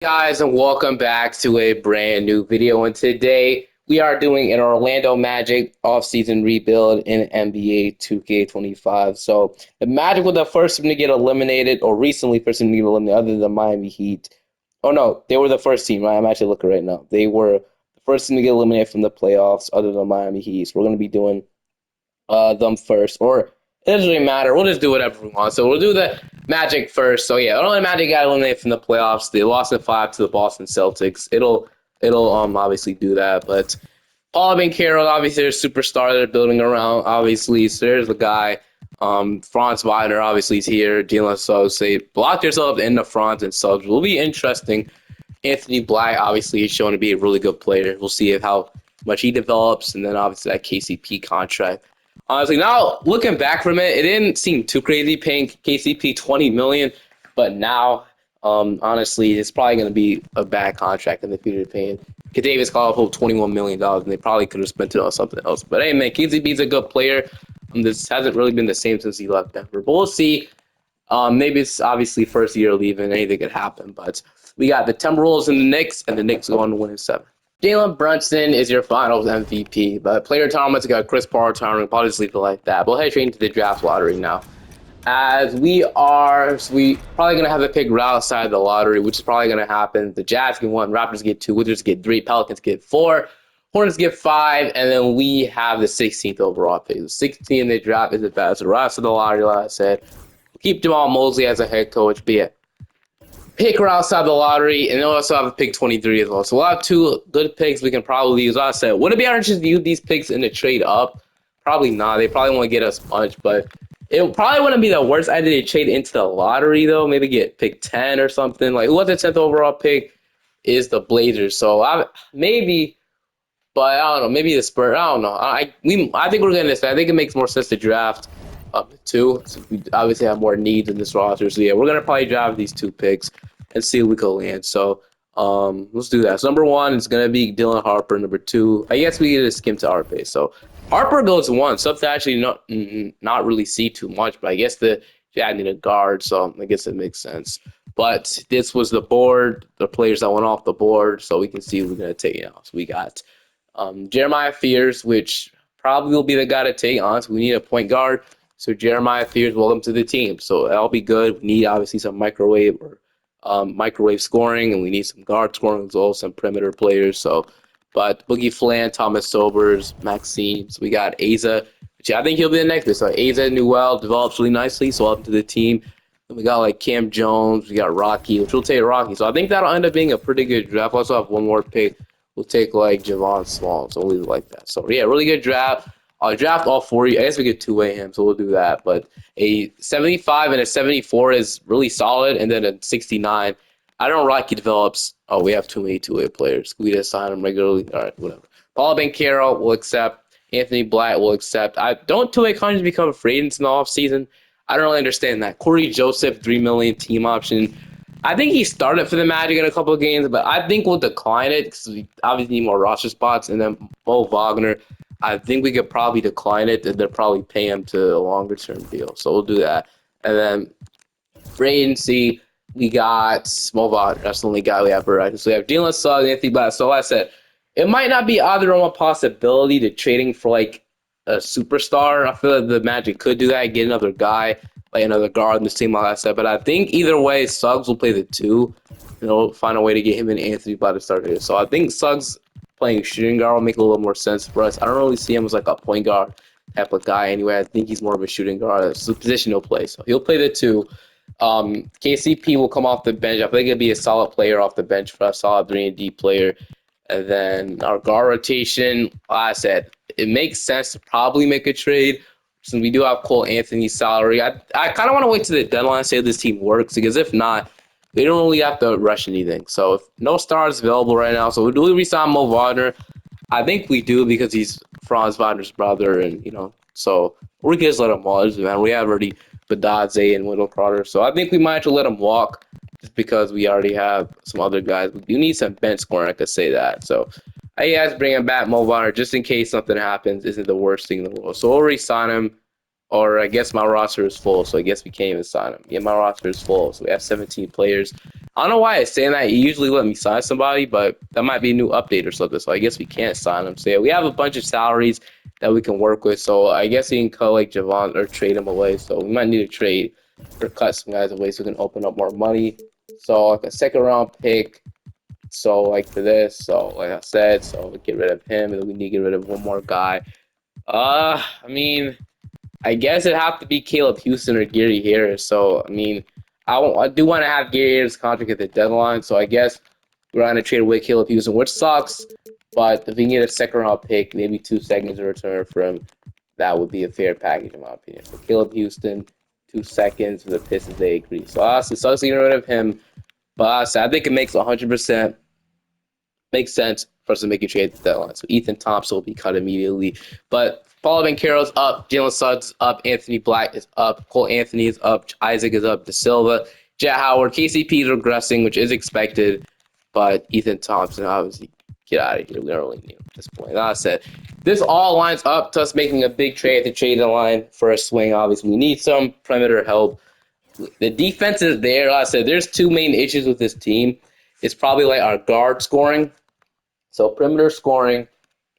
Guys, and welcome back to a brand new video. And today we are doing an Orlando Magic offseason rebuild in NBA 2K25. So the Magic were the first team to get eliminated, or recently first team to get eliminated, other than the Miami Heat. Oh no, they were the first team. Right? I'm actually looking right now. They were the first team to get eliminated from the playoffs, other than Miami Heat. So we're going to be doing them first, or it doesn't really matter. We'll just do whatever we want. So we'll do the Magic first. So yeah, only Magic got eliminated from the playoffs. They lost in five to the Boston Celtics. It'll obviously do that, but Paul Carroll, obviously, there's a superstar they're building around. Obviously, so there's the guy. Franz Wagner, obviously, is here dealing with subs. They block yourself in the front and subs. Will be interesting. Anthony Black, obviously, is shown to be a really good player. We'll see how much he develops, and then obviously that KCP contract. Honestly, now looking back from it, it didn't seem too crazy paying KCP $20 million, but now, honestly, it's probably going to be a bad contract in the future paying Kadavius Caldwell $21 million, and they probably could have spent it on something else. But hey, man, KCP's a good player. This hasn't really been the same since he left Denver, but we'll see. Maybe it's obviously first year leaving, anything could happen, but we got the Timberwolves and the Knicks, and the Knicks going to win in seven. Jalen Brunson is your finals MVP, but player retirements got Chris Paul retiring. Probably just leave it like that. But we'll head straight into the draft lottery now. As we probably gonna have a pick right outside the lottery, which is probably gonna happen. The Jazz get one, Raptors get two, Wizards get three, Pelicans get four, Hornets get five, and then we have the 16th overall pick. The 16th they draft is the best. The rest of the lottery, like I said, keep Jamal Mosley as a head coach, be it pick right outside the lottery, and they'll also have a pick 23 as well. So we'll have two good picks we can probably use. Like I said, would it be interesting to use these picks in the trade up? Probably not. They probably won't get us much, but it probably wouldn't be the worst idea to trade into the lottery, though. Maybe get pick 10 or something. Like, who was the 10th overall pick is the Blazers. So maybe, but I don't know. Maybe the Spurs. I don't know. I think we're getting this. I think it makes more sense to draft up to two. So we obviously have more needs in this roster. So yeah, we're gonna probably draft these two picks and see if we can land. So let's do that. So number one is gonna be Dylan Harper. Number two, I guess we get to skim to our base. So Harper goes one. Something actually not really see too much, but I guess the Jazz need a guard, so I guess it makes sense. But this was the board, the players that went off the board, so we can see who we're gonna take now. So we got Jeremiah Fears, which probably will be the guy to take. Honestly, we need a point guard. So Jeremiah Fears, welcome to the team. So that'll be good. We need obviously some microwave scoring, and we need some guard scoring as well, some perimeter players. So, but Boogie Flan, Thomas Sobers, Maxime. So we got Asa, which I think he'll be the next bit. So Asa Newell develops really nicely. So welcome to the team. Then we got like Cam Jones. We got Rocky, which we'll take Rocky. So I think that'll end up being a pretty good draft. We also have one more pick. We'll take like Javon Small. So we'll leave it like that. So yeah, really good draft. I'll draft all four. I guess we could two-way him, so we'll do that. But a 75 and a 74 is really solid, and then a 69. I don't know Rocky develops. Oh, we have too many two-way players. We just sign them regularly. All right, whatever. Paul Banchero will accept. Anthony Black will accept. I don't two-way contracts become free agents in the offseason? I don't really understand that. Corey Joseph, $3 million team option. I think he started for the Magic in a couple of games, but I think we'll decline it because we obviously need more roster spots. And then Bo Wagner, I think we could probably decline it, and they'll probably pay him to a longer term deal. So we'll do that. And then free agency, we got Mo Wagner. That's the only guy we have right. So we have Jalen Suggs, Anthony Black. So like I said, it might not be either one possibility to trading for like a superstar. I feel like the Magic could do that, get another guy, like another guard in this team, like I said. But I think either way, Suggs will play the two. Find a way to get him and Anthony by the start here. So I think Suggs playing shooting guard will make a little more sense for us. I don't really see him as like a point guard type of guy anyway. I think he's more of a shooting guard. It's the position he'll play. So he'll play the two. KCP will come off the bench. I think he'll be a solid player off the bench for us, solid 3-and-D player. And then our guard rotation, like I said, it makes sense to probably make a trade since we do have Cole Anthony's salary. I kind of want to wait to the deadline to see if this team works, because if not, we don't really have to rush anything. So if no stars available right now, so do we resign Mo Wagner? I think we do, because he's Franz Wagner's brother, and so we can just let him walk. Man, we have already Badadze and Wendell Carter, so I think we might have to let him walk, just because we already have some other guys. We do need some bench scoring, I could say that. So I guess bringing back Mo Wagner just in case something happens isn't the worst thing in the world. So we'll re-sign him, or I guess my roster is full, so I guess we can't even sign him. Yeah, my roster is full, so we have 17 players. I don't know why it's saying that. You usually let me sign somebody, but that might be a new update or something. So I guess we can't sign them. So yeah, we have a bunch of salaries that we can work with. So I guess we can cut like Javon or trade him away. So we might need to trade or cut some guys away so we can open up more money. So like a second round pick. So like for this, so like I said, so we get rid of him, and then we need to get rid of one more guy. I mean, I guess it'd have to be Caleb Houston or Gary Harris. So I mean, I do want to have Gary Harris' contract at the deadline. So I guess we're going to trade away Caleb Houston, which sucks. But if we can get a second round pick, maybe 2 seconds in return for him, that would be a fair package in my opinion. So Caleb Houston, 2 seconds for the Pistons, they agree. So honestly, sucks getting rid of him. But honestly, I think it makes 100% makes sense for us to make a trade at the deadline. So Ethan Thompson will be cut immediately. But Paolo Banchero's up, Jalen Suggs up, Anthony Black is up, Cole Anthony is up, Isaac is up, De Silva, Jet Howard, KCP is regressing, which is expected. But Ethan Thompson, obviously, get out of here. We don't really need him at this point. Like I said, this all lines up to us making a big trade at the trade deadline for a swing. Obviously, we need some perimeter help. The defense is there. Like I said, there's two main issues with this team. It's probably like our guard scoring, so perimeter scoring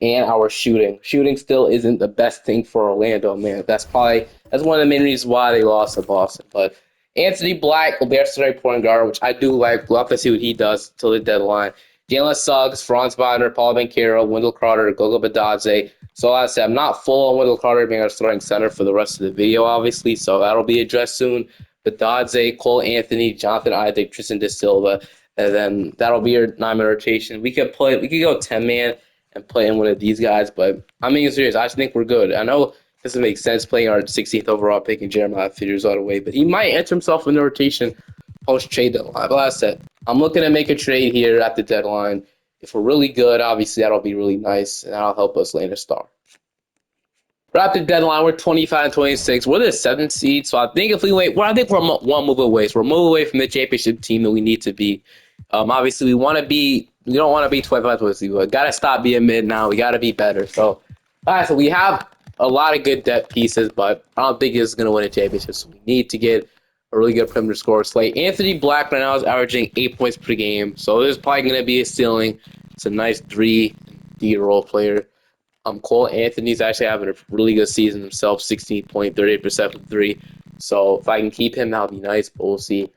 and our shooting. Shooting still isn't the best thing for Orlando, man. That's one of the main reasons why they lost to Boston. But Anthony Black will be our starting point guard, which I do like. We'll have to see what he does till the deadline. Jalen Suggs, Franz Wagner, Paul Banchero, Wendell Carter, Gogo Badadze. So like I said, I'm not full on Wendell Carter being our starting center for the rest of the video, obviously. So that'll be addressed soon. Badadze, Cole Anthony, Jonathan Isaac, Tristan De Silva, and then that'll be your 9-man rotation. We could go 10-man and play in one of these guys, but I'm being serious. I just think we're good. I know it doesn't make sense playing our 16th overall pick and Jeremiah Figures all the way, but he might enter himself in the rotation post trade deadline. But like I said, I'm looking to make a trade here at the deadline. If we're really good, obviously that'll be really nice, and that'll help us land a star. We're at the deadline. We're 25 and 26. We're the 7th seed, so I think if we wait, well, I think we're one move away. So we're a move away from the championship team that we need to be. Obviously, we want to be. We don't want to be 25 26. We got to stop being mid now. We got to be better. So, all right. So we have a lot of good depth pieces, but I don't think it's going to win a championship. So we need to get a really good perimeter scorer slate. Anthony Black right now is averaging 8 points per game, so there's probably going to be a ceiling. It's a nice 3D role player. Cole Anthony's actually having a really good season himself, 16.38% from 3. So if I can keep him, that'll be nice, but we'll see.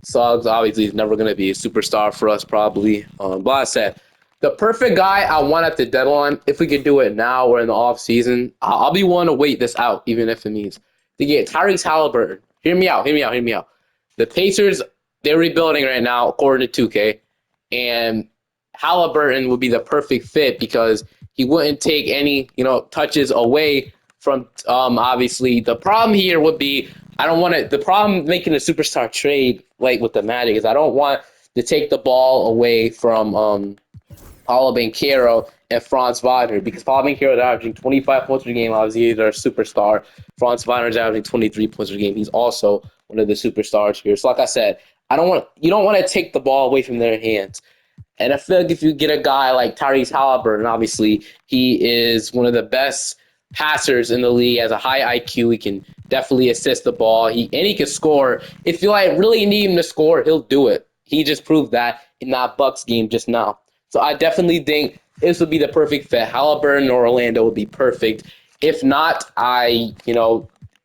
Suggs obviously is never going to be a superstar for us, probably. But I said, the perfect guy I want at the deadline, if we could do it now or in the offseason, I'll be willing to wait this out, even if it means to get Tyrese Halliburton. Hear me out. The Pacers, they're rebuilding right now, according to 2K, and Halliburton would be the perfect fit because he wouldn't take any, touches away from, obviously. The problem here would be the problem making a superstar trade like with the Magic is I don't want to take the ball away from Paolo Banchero and Franz Wagner because Paolo Banchero is averaging 25 points per game. Obviously, he's our superstar. Franz Wagner is averaging 23 points per game. He's also one of the superstars here. So like I said, you don't want to take the ball away from their hands. And I feel like if you get a guy like Tyrese Halliburton, obviously he is one of the best passers in the league, has a high IQ. He can definitely assist the ball. He can score. If you really need him to score, he'll do it. He just proved that in that Bucks game just now. So I definitely think this would be the perfect fit. Halliburton or Orlando would be perfect. If not,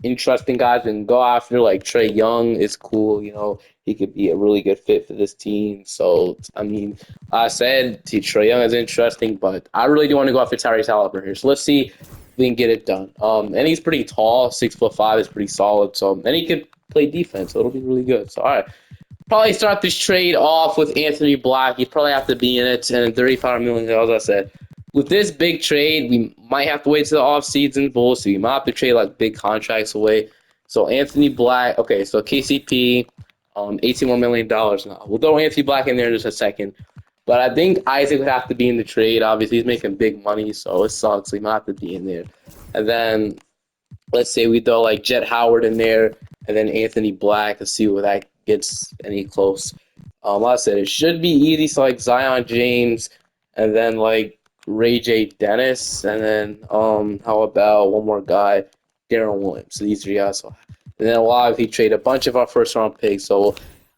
interesting guys and go after like Trae Young is cool. He could be a really good fit for this team. So I mean, I said Trae Young is interesting, but I really do want to go after Tyrese Halliburton here. So let's see if we can get it done. And he's pretty tall, 6'5" is pretty solid. So and he could play defense, so it'll be really good. So all right. Probably start this trade off with Anthony Black. He'd probably have to be in it, and $35 million, as I said. With this big trade, we might have to wait till the offseason, but we'll see. We might have to trade like big contracts away. So Anthony Black, okay, so KCP, $18 million now. We'll throw Anthony Black in there in just a second. But I think Isaac would have to be in the trade. Obviously, he's making big money, so it sucks. He might have to be in there. And then let's say we throw like Jet Howard in there, and then Anthony Black to see what that gets any close. Like I said, it should be easy. So like Zion James, and then like Ray J. Dennis, and then how about one more guy, Darren Williams. So these 3 guys. And then if we trade a bunch of our first round picks. So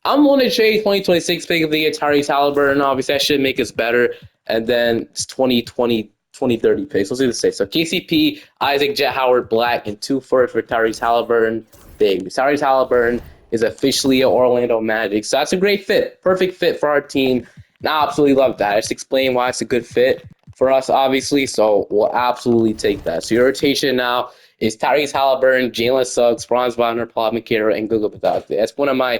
I'm on a trade 2026 pick of the year, Tyrese Halliburton. Obviously, that should make us better. And then it's 2030 picks. Let's do the six. So KCP, Isaac, Jet Howard, Black, and 2 firsts for Tyrese Halliburton. Big. Tyrese Halliburton is officially an Orlando Magic. So that's a great fit. Perfect fit for our team. And I absolutely love that. I just explained why it's a good fit for us, obviously. So we'll absolutely take that. So your rotation now is Tyrese Halliburton, Jalen Suggs, Franz Wagner, Paul McCarroll, and Guga Bataglia. That's one of my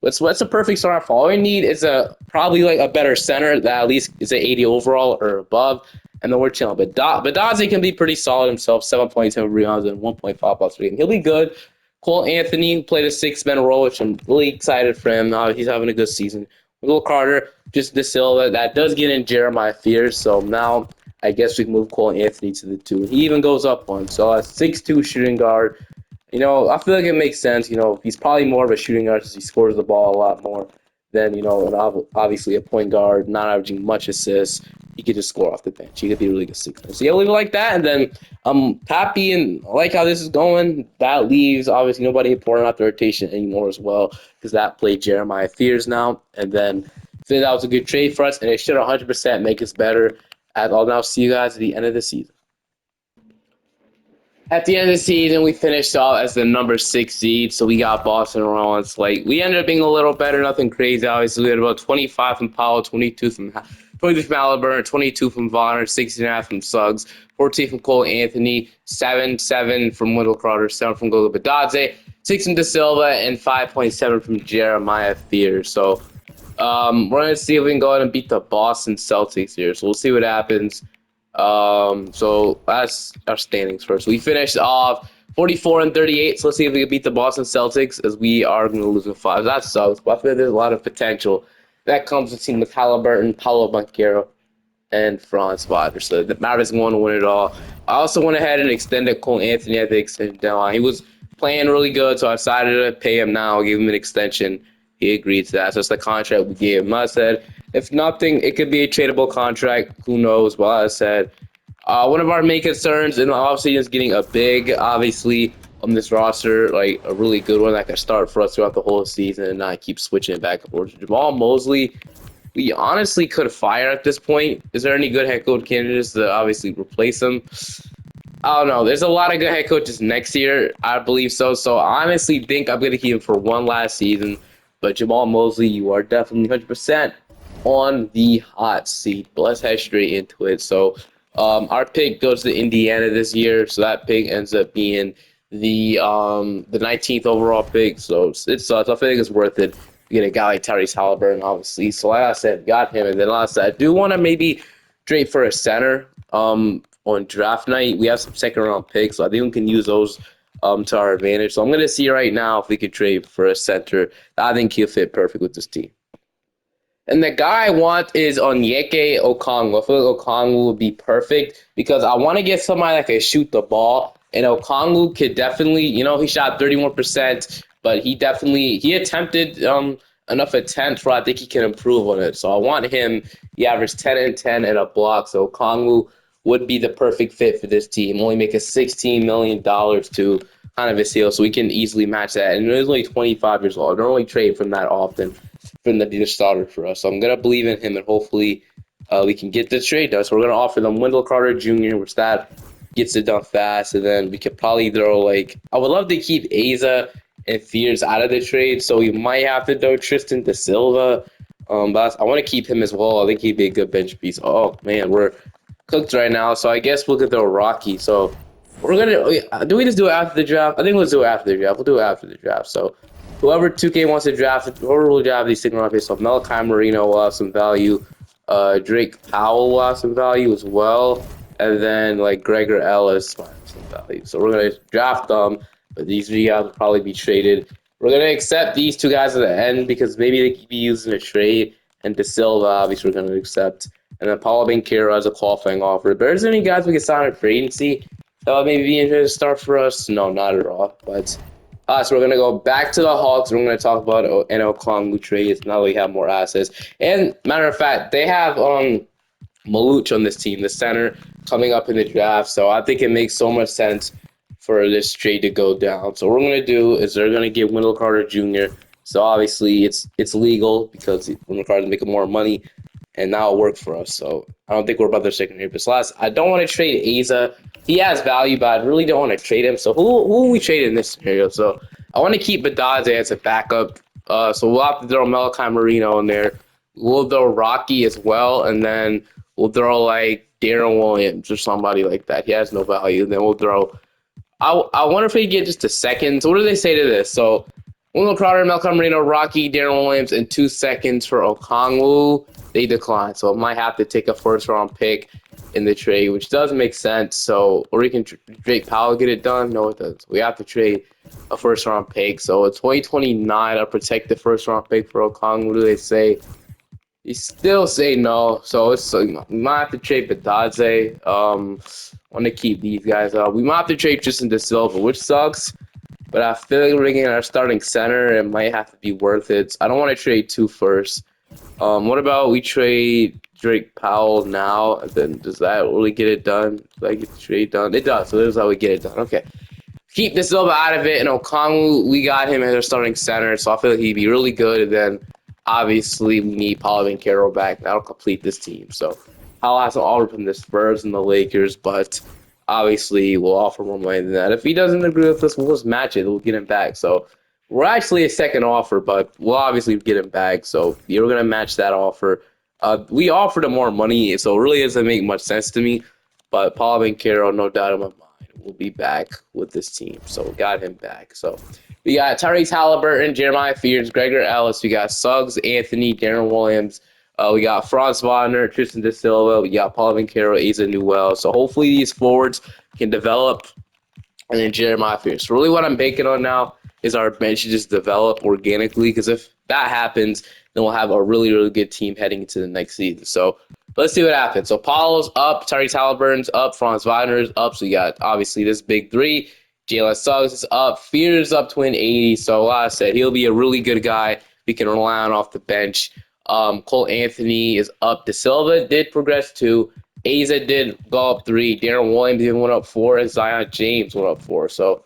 what's a perfect starting five? All we need is probably like a better center that at least is an 80 overall or above, and then we're chilling. But Daze can be pretty solid himself, 7.7 rebounds and 1.5 blocks per game. He'll be good. Cole Anthony played a 6-man role, which I'm really excited for him. He's having a good season. Will Carter, just De Silva, that does get in Jeremiah Fears. So now I guess we can move Cole Anthony to the 2. He even goes up one. So a 6'2 shooting guard. I feel like it makes sense. He's probably more of a shooting guard since he scores the ball a lot more than, obviously a point guard, not averaging much assists. He could just score off the bench. He could be a really good sixer. So, yeah, leave it like that. And then I'm happy and I like how this is going. That leaves, obviously, nobody important out the rotation anymore as well because that played Jeremiah Fears now. And then I think that was a good trade for us, and it should 100% make us better. I'll now see you guys at the end of the season. At the end of the season, we finished off as the number 6 seed, so we got Boston Rollins. We ended up being a little better, nothing crazy. Obviously, we had about 25 from Powell, 22 from Halliburton, 22 from Vonner, 16.5 from Suggs, 14 from Cole Anthony, 7 from Wendell Carter, 7 from Goga Badadze, 6 from De Silva, and 5.7 from Jeremiah Fears. So we're going to see if we can go ahead and beat the Boston Celtics here. So we'll see what happens. So that's our standings first. We finished off 44-38. So let's see if we can beat the Boston Celtics, as we are going to lose in 5. That sucks, but I feel there's a lot of potential that comes with team with Halliburton, Paulo Banchero, and Franz Wagner. So the Mavericks going to win it all. I also went ahead and extended Cole Anthony at the extension deadline. He was playing really good, so I decided to pay him now, give him an extension. He agreed to that. So it's the contract we gave him. I said, if nothing, it could be a tradable contract. Who knows? Well, I said, one of our main concerns in the offseason is getting a big, obviously, on this roster, like a really good one that can start for us throughout the whole season and not keep switching it back and forth. Jamal Mosley, we honestly could fire at this point. Is there any good head coach candidates to obviously replace him? I don't know. There's a lot of good head coaches next year. I believe so. So I honestly think I'm going to keep him for one last season. But Jamal Mosley, you are definitely 100% on the hot seat. But let's head straight into it. So our pick goes to Indiana this year. So that pick ends up being the 19th overall pick. So it sucks. I think it's worth it. You get a guy like Tyrese Halliburton, obviously. So like I said, got him. And then like I said, I do want to maybe trade for a center on draft night. We have some second-round picks, so I think we can use those to our advantage. So I'm going to see right now if we could trade for a center. I think he'll fit perfect with this team. And the guy I want is Onyeka Okongwu. I feel like Okongwu would be perfect because I want to get somebody that can shoot the ball. And Okongwu could definitely, he shot 31%, but he attempted enough attempts where I think he can improve on it. So I want him. He averaged 10 and 10 and a block. So Okongwu would be the perfect fit for this team. Only make us $16 million to kind of a deal, so we can easily match that. And he's only 25 years old. I don't really trade from that often from the starter for us. So I'm going to believe in him, and hopefully we can get the trade done. So we're going to offer them Wendell Carter Jr., which that gets it done fast. And then we could probably throw, I would love to keep Asa and Fears out of the trade, so we might have to throw Tristan De Silva. But I want to keep him as well. I think he'd be a good bench piece. Oh, man, we're cooked right now, so I guess we'll get throw Rocky. So we're gonna do we just do it after the draft? I think let's do it after the draft. We'll do it after the draft. So whoever 2K wants to draft, whoever will draft these second round picks. So Malachi Marino will have some value. Drake Powell will have some value as well, and then Gregor Ellis will have some value. So we're gonna draft them, but these three guys will probably be traded. We're gonna accept these two guys at the end because maybe they could be used in a trade. And De Silva, obviously, we're gonna accept. And then Paulo Banchero as a qualifying offer. But is there any guys we can sign in free agency that would maybe be interested to start for us? No, not at all. But so we're going to go back to the Hawks. We're going to talk about an Okongwu trades now that we have more assets. And matter of fact, they have Maluch on this team, the center, coming up in the draft. So I think it makes so much sense for this trade to go down. So what we're going to do is they're going to get Wendell Carter Jr. So obviously it's legal because we're required to make more money, and now it works for us. So I don't think we're about to second here. But last, I don't want to trade Asa. He has value, but I really don't want to trade him. So who will we trade in this scenario? So I want to keep Badadze as a backup. So we'll have to throw Malachi Marino in there. We'll throw Rocky as well, and then we'll throw like Darren Williams or somebody like that. He has no value. Then we'll throw. I wonder if we get just a second. So what do they say to this? So Wendell Crowder, Malcolm Marino, Rocky, Darren Williams, and 2 seconds for Okongwu. They decline, so I might have to take a first-round pick in the trade, which does make sense. So, or we can Drake Powell get it done. No, it doesn't. We have to trade a first-round pick. So, in 2029, I'll protect the first-round pick for Okongwu. Do they say? You still say no, so it's we might have to trade Badadze. Want to keep these guys up. We might have to trade Tristan De Silva, which sucks. But I feel like we're getting our starting center. It might have to be worth it. I don't want to trade 2 first. What about we trade Drake Powell now? And then does that really get it done? Does that get the trade done? It does. So this is how we get it done. Okay. Keep De Silva out of it. And Okongwu, we got him as our starting center. So I feel like he'd be really good. And then obviously we need Paulo and Carroll back. That'll complete this team. So I'll have some offer from the Spurs and the Lakers, but obviously we'll offer more money than that. If he doesn't agree with us, we'll just match it. We'll get him back. So we're actually a second offer, but we'll obviously get him back. So you're going to match that offer. We offered him more money, so it really doesn't make much sense to me. But Paul Banchero, no doubt in my mind, will be back with this team. So we got him back. So we got Tyrese Halliburton, Jeremiah Fears, Gregor Ellis. We got Suggs, Anthony, Darren Williams. We got Franz Wagner, Tristan De Silva. We got Paul Banchero, Asa Newell. So hopefully these forwards can develop. And then Jeremiah Fears. So really what I'm banking on now is our bench to just develop organically, because if that happens, then we'll have a really, really good team heading into the next season. So let's see what happens. So Paulo's up, Tyrese Halliburton's up, Franz Wagner's up. So we got obviously this big three. Jalen Suggs is up, Fears up to an 80. So like I said, he'll be a really good guy we can rely on off the bench. Cole Anthony is up. De Silva did progress 2. Asa did go up 3. Darren Williams even went up 4. And Zion James went up 4. So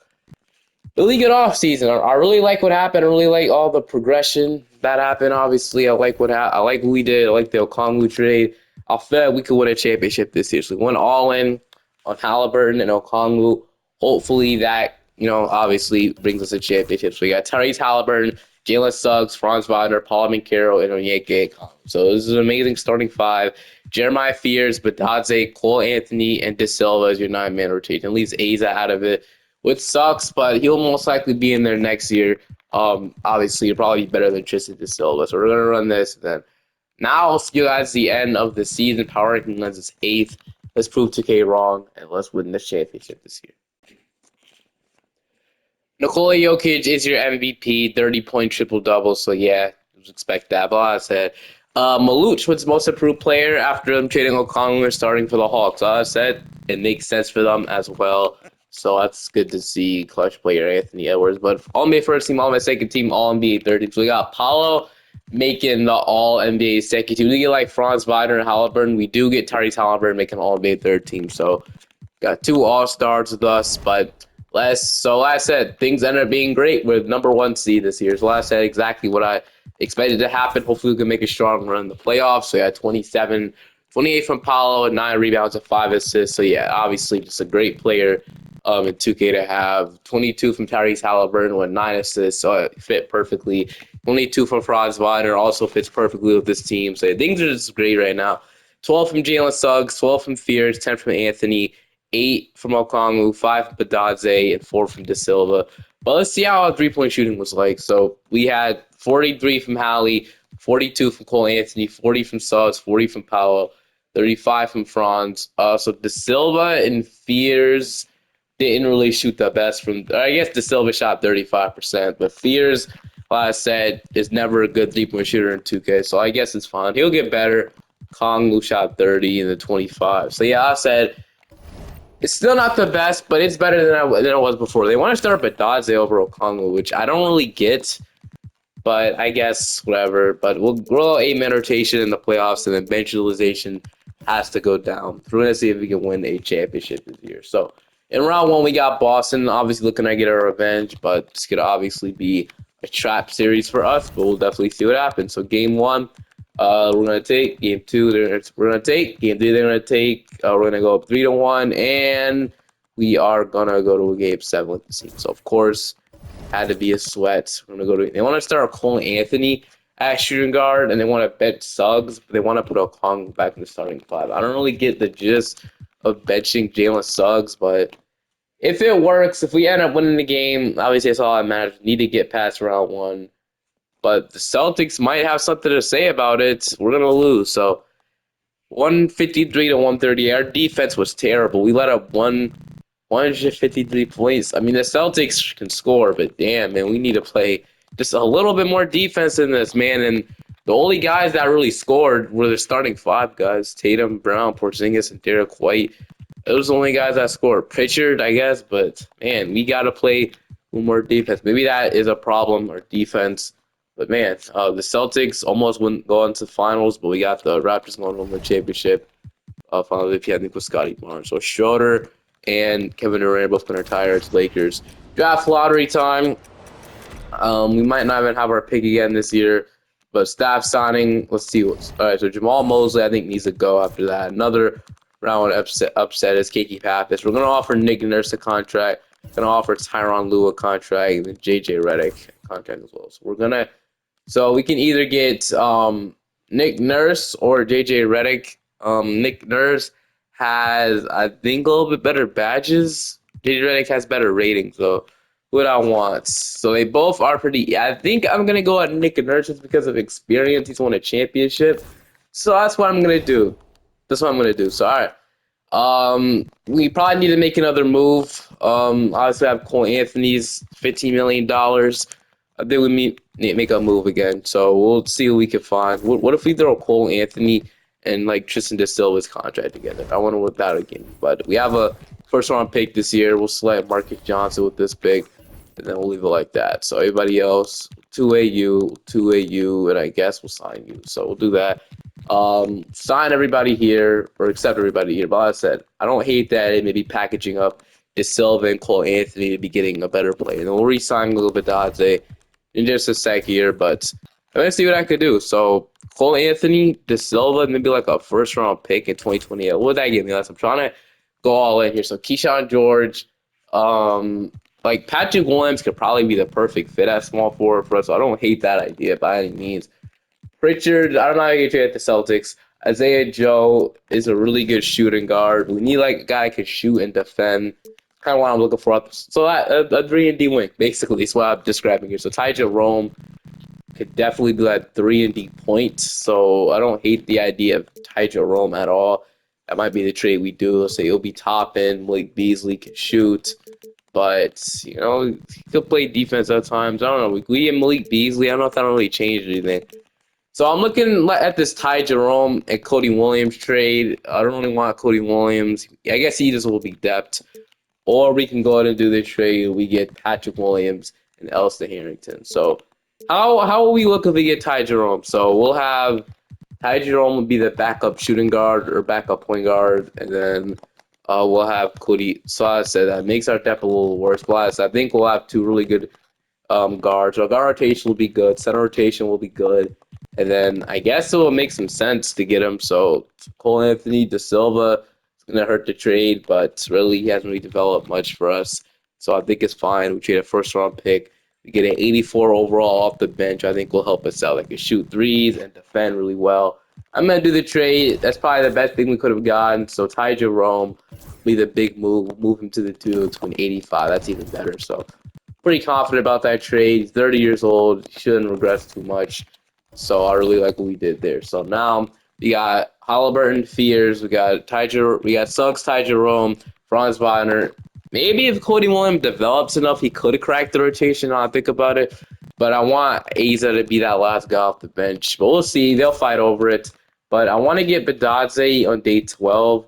really good offseason. I really like what happened. I really like all the progression that happened. Obviously, I like what I like what we did. I like the Okongwu trade. I feel like we could win a championship this year. So we went all in on Halliburton and Okongwu. Hopefully that, obviously brings us a championship. So we got Tyrese Halliburton, Jalen Suggs, Franz Wagner, Paul Banchero, and Onyeka Okongwu. So this is an amazing starting 5. Jeremiah Fears, Badadze, Cole Anthony, and De Silva as your 9-man rotation. Leaves Asa out of it, which sucks, but he'll most likely be in there next year. Obviously, he'll probably be better than Tristan De Silva. So we're going to run this. Then now I'll see you guys at the end of the season. Power ranking lens is 8th. Let's prove 2K wrong, and let's win this championship this year. Nikola Jokic is your MVP, 30-point triple-double. So, yeah, expect that. But like I said, Maluch was most improved player after them trading Okongwu starting for the Hawks. Like I said, it makes sense for them as well. So that's good to see clutch player Anthony Edwards. But All-NBA first team, All-NBA second team, All-NBA third team. So we got Paulo making the All-NBA second team. We get like Franz Wagner and Halliburton. We do get Tyrese Halliburton making All-NBA third team. So got 2 All-Stars with us. But like I said, things ended up being great with number 1 seed this year. So like I said, exactly what I expected to happen. Hopefully we can make a strong run in the playoffs. So we got 28 from Paulo and 9 rebounds and 5 assists. So yeah, obviously just a great player in 2K to have. 22 from Tyrese Halliburton with 9 assists, so it fit perfectly. 22 from Franz Wagner also fits perfectly with this team. So things are just great right now. 12 from Jalen Suggs, 12 from Fears, 10 from Anthony, 8 from Okongwu, 5 from Badadze, and 4 from De Silva. But let's see how our 3-point shooting was like. So we had 43 from Hallie, 42 from Cole Anthony, 40 from Suggs, 40 from Paolo, 35 from Franz. So De Silva and Fears didn't really shoot the best from. I guess De Silva shot 35%, but Fears, like I said, is never a good 3-point shooter in 2K. So I guess it's fine. He'll get better. Kongwu shot 30 and then 25. So yeah, I said it's still not the best, but it's better than it was before. They want to start Badadze over Okongwu, which I don't really get. But I guess whatever. But we'll grow 8-man rotation in the playoffs, and then bench utilization has to go down. We're going to see if we can win a championship this year. So in round 1, we got Boston, obviously looking to get a revenge, but it's going to obviously be a trap series for us, but we'll definitely see what happens. So game one, we're gonna take. Game two, we're gonna take. Game three, they're gonna take. We're gonna go up 3-1, and we are gonna go to a game seven with the team. So of course, had to be a sweat. We're gonna go to. They want to start Cole Anthony at shooting guard, and they want to bench Suggs, but they want to put Okong back in the starting five. I don't really get the gist of benching Jalen Suggs, but if it works, if we end up winning the game, obviously that's all that matters. We need to get past round one. But the Celtics might have something to say about it. We're gonna lose. So 153 to 130. Our defense was terrible. We let up 153 points. I mean, the Celtics can score, but damn, man, we need to play just a little bit more defense in this, man. And the only guys that really scored were the starting five guys: Tatum, Brown, Porzingis, and Derek White. Those are the only guys that scored. Pritchard, I guess, but man, we got to play more defense. Maybe that is a problem, our defense. But man, the Celtics almost wouldn't go into the finals, but we got the Raptors going on the championship. Finally, if you had Nick with Scotty Barnes. So Schroeder and Kevin Durant both going to retire. It's Lakers. Draft lottery time. We might not even have our pick again this year, but staff signing. Let's see what's all right. So Jamal Mosley, I think, needs to go after that. Another round upset is Kiki Pappas. We're gonna offer Nick Nurse a contract. Gonna offer Tyronn Lue a contract, and then JJ Redick a contract as well. So we can either get Nick Nurse or JJ Redick. Nick Nurse has, I think, a little bit better badges. JJ Redick has better ratings, though. What I want. So they both are pretty. I think I'm gonna go at Nick Nurse just because of experience. He's won a championship, so that's what I'm gonna do. That's what I'm gonna do. So all right. We probably need to make another move. Obviously, I have Cole Anthony's $15 million. I think we need to make a move again. So we'll see what we can find. What if we throw Cole Anthony and like Tristan Da Silva's contract together? I wonder what that again. But we have a first round pick this year. We'll select Marcus Johnson with this pick, and then we'll leave it like that. So everybody else, 2AU, and I guess we'll sign you. So we'll do that. Sign everybody here or accept everybody here. But like I said, I don't hate that it may be packaging up De Silva and Cole Anthony to be getting a better player. And then we'll re-sign a little bit Dodze in just a sec here, but I'm gonna see what I could do. So Cole Anthony, De Silva, maybe like a first round pick in 2028. What would that give me? I'm trying to go all in here. So Keyshawn George, like Patrick Williams could probably be the perfect fit at small forward for us. So I don't hate that idea by any means. Pritchard, I don't know how you get trade at the Celtics. Isaiah Joe is a really good shooting guard. We need like a guy who can shoot and defend. Kind of what I'm looking for. So a 3-and-D wing, basically, is what I'm describing here. So Ty Jerome could definitely be like 3-and-D point. So I don't hate the idea of Ty Jerome at all. That might be the trade we do. Let's say it'll be top end. Malik Beasley can shoot. But, you know, he could play defense at times. I don't know. We and Malik Beasley, I don't know if that really changed anything. So I'm looking at this Ty Jerome and Cody Williams trade. I don't really want Cody Williams. I guess he just will be depth. Or we can go ahead and do this trade. We get Patrick Williams and Elston Harrington. So how will we look if we get Ty Jerome? So we'll have Ty Jerome will be the backup shooting guard or backup point guard. And then we'll have Cody. So I said that makes our depth a little worse. But I think we'll have two really good guards. So guard rotation will be good. Center rotation will be good. And then I guess it will make some sense to get him. So Cole Anthony, Da Silva, it's going to hurt the trade, but really he hasn't really developed much for us. So I think it's fine. We trade a first-round pick. We get an 84 overall off the bench. I think will help us out. Like can shoot threes and defend really well. I'm going to do the trade. That's probably the best thing we could have gotten. So Ty Jerome be the big move. We'll move him to the 2 to an 85. That's even better. So pretty confident about that trade. He's 30 years old. He shouldn't regress too much. So I really like what we did there. So now we got Halliburton, Fears, we got Suggs, Ty Jerome, Franz Wagner. Maybe if Cody Williams develops enough, he could have cracked the rotation. Now I think about it, but I want Asa to be that last guy off the bench. But we'll see. They'll fight over it. But I want to get Badadze on day 12.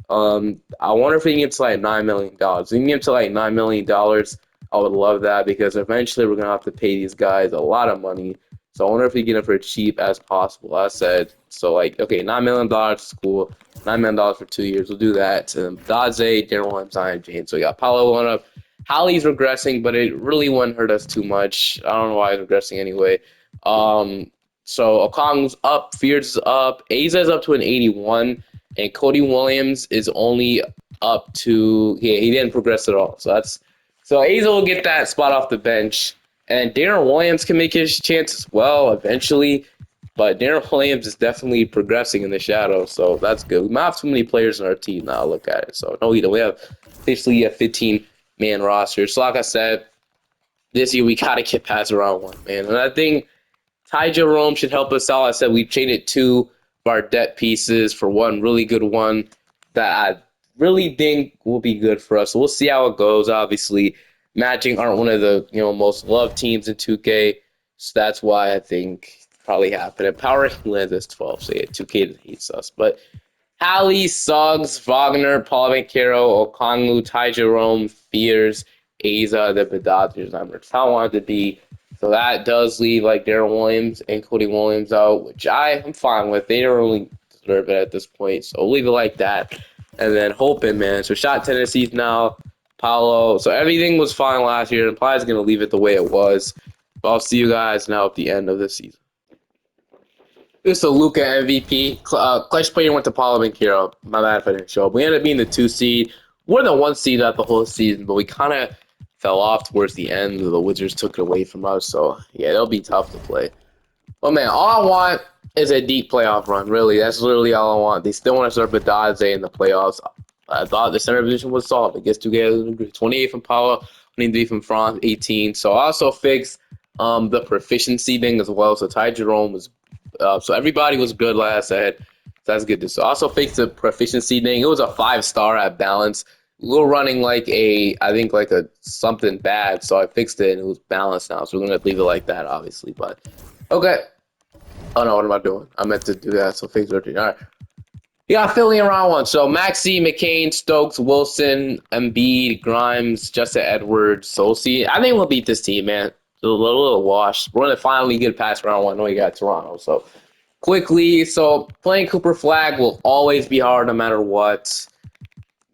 I wonder if we can get to like $9 million. If we can get to like $9 million, I would love that because eventually we're gonna have to pay these guys a lot of money. So I wonder if we get them for as cheap as possible. I said, so like, okay, $9 million is cool. $9 million for 2 years. We'll do that. Daze, Darren Williams, Zion James. So we got Paolo going up Holly's regressing, but it really wouldn't hurt us too much. I don't know why he's regressing anyway. Um, so Okong's up, Fears is up, Aza's up to an 81, and Cody Williams is only up to he didn't progress at all. So Aza will get that spot off the bench, and Darren Williams can make his chance as well eventually. But Darren Williams is definitely progressing in the shadow, so that's good. We might have too many players on our team now. Look at it. So no, we have officially a 15-man roster. So like I said, this year we gotta get past round one, man. And I think Ty Jerome should help us out. I said we traded two of our debt pieces for one really good one that I really think will be good for us. So we'll see how it goes. Obviously, Magic aren't one of the most loved teams in 2K, so that's why I think probably happen. And Power Lands is 12, so yeah, 2K hates us. But Hallie, Suggs, Wagner, Paul Vancaro, Okongwu, Ty Jerome, Fears, Aza, the Dodgers numbers. How I wanted to be. So that does leave like Darren Williams and Cody Williams out, which I'm fine with. They don't really deserve it at this point. So we'll leave it like that. And then hoping, man. So shot Tennessee's now. Paulo. So everything was fine last year. And probably going to leave it the way it was. But I'll see you guys now at the end of the season. This is a Luka MVP. Clutch player went to Paulo Banchero. My bad if I didn't show up. We ended up being the 2 seed. We're the 1 seed out the whole season, but we kind of fell off towards the end. The Wizards took it away from us, so yeah, it'll be tough to play. But man, all I want is a deep playoff run. Really, that's literally all I want. They still want to start Badadze in the playoffs. I thought the center position was solved. I guess 28 from Paulo, 23 from Franz, 18. So I also fixed the proficiency thing as well. So Ty Jerome was so everybody was good last set. So that's good. So I also fixed the proficiency thing. It was a 5-star at balance. We were running I think like a something bad. So I fixed it and it was balanced now. So we're going to leave it like that, obviously. But okay. Oh no, what am I doing? I meant to do that. So fix it. All right. You got Philly in round one. So Maxey, McCain, Stokes, Wilson, Embiid, Grimes, Justin Edwards. So we'll see. I think we'll beat this team, man. A little wash. We're going to finally get past round one. I know we got Toronto. So quickly. So playing Cooper Flag will always be hard no matter what.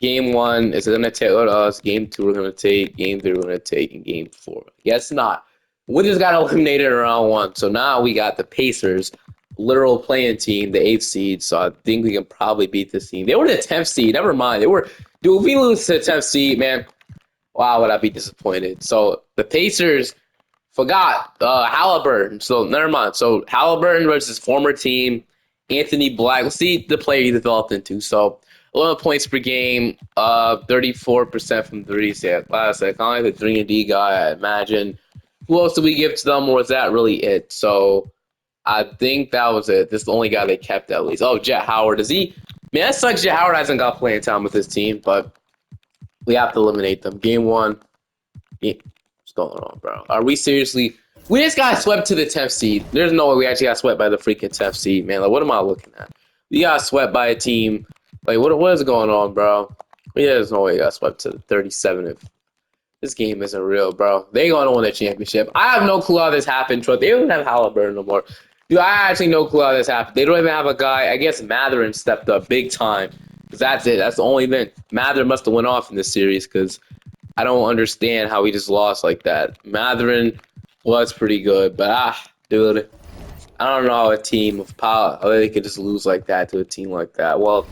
Game 1 is going to take us. Game 2 we're going to take. Game 3 we're going to take. And Game 4. Guess not. We just got eliminated in round 1. So now we got the Pacers, literal playing team, the 8th seed. So I think we can probably beat this team. They were the 10th seed. Never mind. Dude, if we lose to the 10th seed, man, wow, would I be disappointed. So the Pacers forgot Halliburton. So never mind. So Halliburton versus former team, Anthony Black. Let's see the player he developed into. So 11 points per game, 34% from threes. Yeah, last I kind of like the 3-and-D guy, I imagine. Who else did we give to them, or was that really it? So I think that was it. This is the only guy they kept at least. Oh, Jet Howard. Man, that sucks. Jet Howard hasn't got playing time with his team, but we have to eliminate them. Game 1. What's going on, bro? Are we seriously? We just got swept to the 10th seed. There's no way we actually got swept by the freaking 10th seed, man. Like, what am I looking at? We got swept by a team. Like, what is going on, bro? Yeah, there's no way we got swept to 37. If this game isn't real, bro. They gonna win the championship. I have no clue how this happened, Troy. They don't have Halliburton no more. Dude, I actually no clue how this happened. They don't even have a guy. I guess Matherin stepped up big time. Because that's it. That's the only thing. Mather must have went off in this series because I don't understand how we just lost like that. Matherin was pretty good, but dude, I don't know how a team of power, how they could just lose like that to a team like that. Well,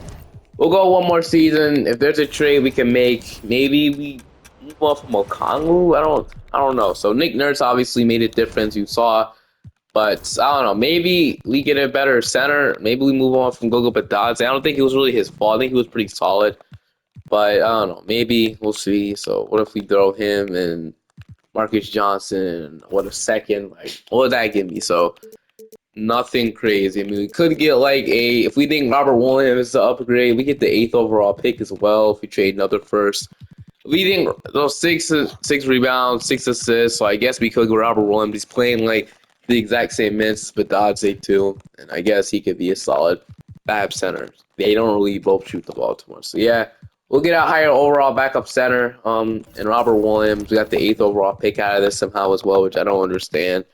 we'll go one more season. If there's a trade we can make, maybe we move on from Okongwu. I don't know. So Nick Nurse obviously made a difference. You saw, but I don't know. Maybe we get a better center. Maybe we move on from Gogo Badadze. I don't think it was really his fault. I think he was pretty solid. But I don't know. Maybe we'll see. So what if we throw him and Marcus Johnson? What a second! Like, what would that give me? So nothing crazy. I mean, we could get if we think Robert Williams is the upgrade, we get the 8th overall pick as well. If we trade another first, we think those six rebounds, 6 assists. So I guess we could go Robert Williams. He's playing like the exact same minutes as Badadze too, and I guess he could be a solid backup center. They don't really both shoot the ball too much. So yeah. We'll get a higher overall backup center, and Robert Williams. We got the 8th overall pick out of this somehow as well, which I don't understand.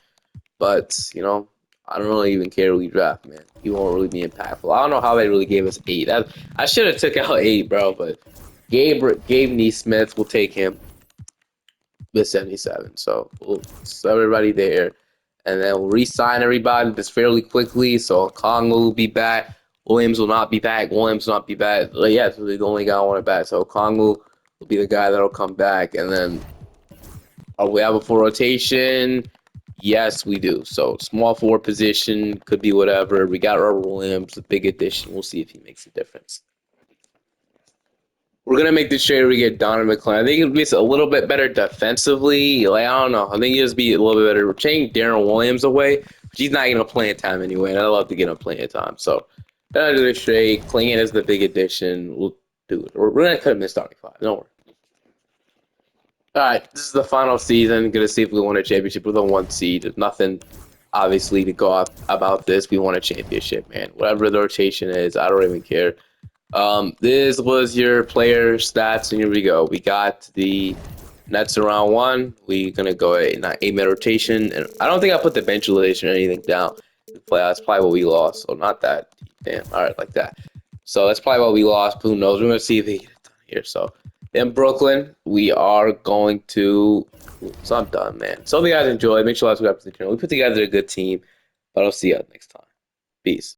But, I don't really even care who we draft, man. He won't really be impactful. I don't know how they really gave us 8. I should have took out 8, bro, but Gabe Neesmith, we'll take him. with 77. So we'll sell everybody there. And then we'll re-sign everybody just fairly quickly. So Kong will be back. Williams will not be back. Williams will not be back. Yeah, so the only guy I want it back. So Kong will be the guy that'll come back. And then we have a full rotation. Yes, we do. So small forward position could be whatever. We got Robert Williams, a big addition. We'll see if he makes a difference. We're gonna make the trade where we get Donovan McClain. I think it'll be a little bit better defensively. Like, I don't know. I think it'll just be a little bit better. We're trading Darren Williams away, but he's not getting a playing time anyway, and I'd love to get him playing time. So then I do the trade. Klingon is the big addition. We'll do it. We're gonna cut him in starting five. Don't worry. All right, this is the final season. Gonna see if we win a championship with a 1 seed. There's nothing obviously to go off about this. We won a championship, man. Whatever the rotation is, I don't even care. This was your player stats, and here we go. We got the Nets around 1. We're gonna go a 8-man rotation, and I don't think I put the bench utilization or anything down. That's probably what we lost. So not that. Damn. All right, like that. So that's probably what we lost. Who knows? We're gonna see if they get it done here. So in Brooklyn, we are going to. So I'm done, man. So if you guys enjoyed, make sure you subscribe to the channel. We put together a good team, but I'll see you next time. Peace.